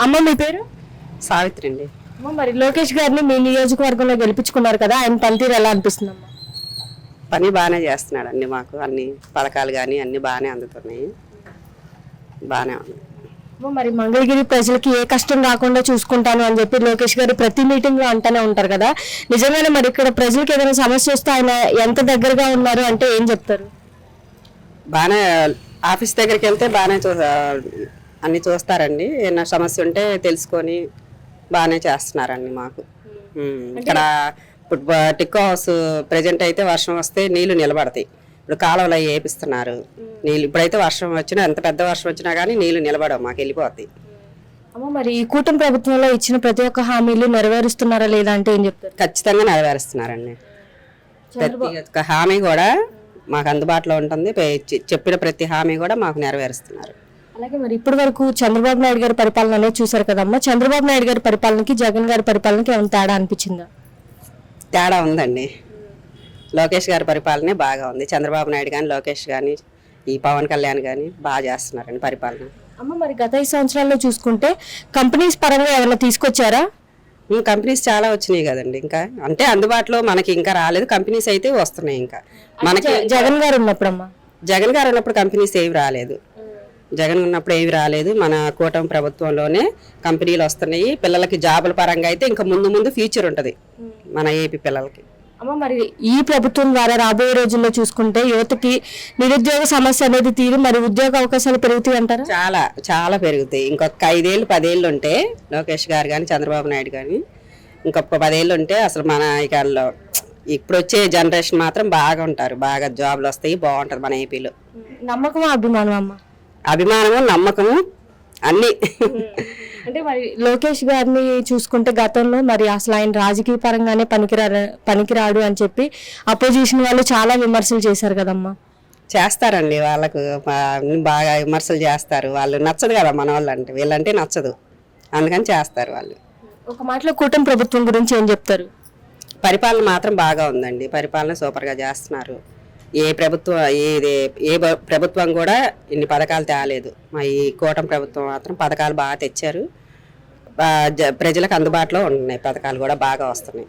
అమ్మ మీ పేరు? సావిత్రి అండి. అమ్మ మరి లోకేష్ గారిని మీ నియోజకవర్గంలో గెలిపించుకున్నారు కదా, ఆయన పనితీరు ఎలా అనిపిస్తుందమ్మా? పని బాగానే చేస్తున్నాడు అండి. మాకు అన్ని పథకాలు కానీ అన్ని బాగానే అందుతున్నాయి. బాగానే ఉంది. అమ్మ మరి మంగళగిరి ప్రజలకి ఏ కష్టం రాకుండా చూసుకుంటాను అని చెప్పి లోకేష్ గారు ప్రతి మీటింగ్ లో అంటానే ఉంటారు కదా, నిజంగానే మరి ఇక్కడ ప్రజలకు ఏదైనా సమస్య వస్తే ఆయన ఎంత దగ్గరగా ఉన్నారు అంటే ఏం చెప్తారు? బాగానే ఆఫీస్ దగ్గరికి వెళ్తే బాగానే అన్ని చూస్తారండి. ఏమైనా సమస్య ఉంటే తెలుసుకొని బాగానే చేస్తున్నారండి మాకు. ఇక్కడ ఇప్పుడు టిక్కో హౌస్ ప్రజెంట్ అయితే వర్షం వస్తే నీళ్లు నిలబడతాయి. ఇప్పుడు కాలువలు అవి వేపిస్తున్నారు. నీళ్ళు ఇప్పుడైతే వర్షం వచ్చినా ఎంత పెద్ద వర్షం వచ్చినా కానీ నీళ్లు నిలబడవు, మాకు వెళ్ళిపోతాయి. అమ్మ మరి ఈ కూటమి ప్రభుత్వంలో ఇచ్చిన ప్రతి ఒక్క హామీలు నెరవేరుస్తున్నారా లేదా అంటే ఏం చెప్తారు? ఖచ్చితంగా నెరవేరుస్తున్నారండి. ప్రతి ఒక్క హామీ కూడా మాకు అందుబాటులో ఉంటుంది. చెప్పిన ప్రతి హామీ కూడా మాకు నెరవేరుస్తున్నారు. అలాగే మరి ఇప్పటి వరకు చంద్రబాబు నాయుడు గారి పరిపాలన అనేది చూసారు కదమ్మా, చంద్రబాబు నాయుడు గారి పరిపాలనకి జగన్ గారి పరిపాలనకి ఏమైనా తేడా అనిపించిందా? తేడా ఉందండి. లోకేష్ గారి పరిపాలనే బాగా ఉంది. చంద్రబాబు నాయుడు కానీ లోకేష్ కానీ ఈ పవన్ కళ్యాణ్ కానీ బాగా చేస్తున్నారండి పరిపాలన. అమ్మ మరి గత 5 సంవత్సరాల్లో చూసుకుంటే కంపెనీస్ పరంగా ఏమైనా తీసుకొచ్చారా? కంపెనీస్ చాలా వచ్చినాయి కదండి. ఇంకా అంటే అందుబాటులో మనకి ఇంకా రాలేదు. కంపెనీస్ అయితే వస్తున్నాయి. ఇంకా మనకి జగన్ గారు ఉన్నప్పుడమ్మా, జగన్ గారు ఉన్నప్పుడు కంపెనీస్ ఏవి రాలేదు. జగన్ ఉన్నప్పుడు ఏవి రాలేదు. మన కూటమి ప్రభుత్వంలోనే కంపెనీలు వస్తున్నాయి. పిల్లలకి జాబుల పరంగా అయితే ఇంకా ముందు ముందు ఫ్యూచర్ ఉంటుంది మన ఏపీ పిల్లలకి. అమ్మ మరి ఈ ప్రభుత్వం ద్వారా రాబోయే రోజుల్లో చూసుకుంటే యువతకి నిరుద్యోగ సమస్య అనేది తీరి మరి ఉద్యోగ అవకాశాలు పెరుగుతాయి అంటారా? చాలా చాలా పెరుగుతాయి. ఇంకొక 5 ఏళ్ళు 10 ఏళ్ళు ఉంటే లోకేష్ గారు కానీ చంద్రబాబు నాయుడు కానీ ఇంకొక 10 ఏళ్ళు ఉంటే అసలు మన ఇకల్లో ఇప్పుడు వచ్చే జనరేషన్ మాత్రం బాగా ఉంటారు. బాగా జాబ్లు వస్తాయి. బాగుంటుంది మన ఏపీలో. నమ్మకం అభిమానం అమ్మ? అభిమానము నమ్మకము అన్ని. అంటే మరి లోకేష్ గారిని చూసుకుంటే గతంలో మరి అసలు ఆయన రాజకీయ పరంగానే పనికిరాడు అని చెప్పి అపోజిషన్ వాళ్ళు చాలా విమర్శలు చేశారు కదమ్మా. చేస్తారండి. వాళ్ళకు బాగా విమర్శలు చేస్తారు. వాళ్ళు నచ్చదు కదా మన వాళ్ళు అంటే, వీళ్ళంటే నచ్చదు, అందుకని చేస్తారు వాళ్ళు. ఒక మాటలో కూటమి ప్రభుత్వం గురించి ఏం చెప్తారు? పరిపాలన మాత్రం బాగా ఉందండి. పరిపాలన సూపర్గా చేస్తున్నారు. ఏ ప్రభుత్వం కూడా ఇన్ని పథకాలు తేలేదు. మా ఈ కూటమి ప్రభుత్వం మాత్రం పథకాలు బాగా తెచ్చారు. ప్రజలకు అందుబాటులో ఉంటున్నాయి. పథకాలు కూడా బాగా వస్తున్నాయి.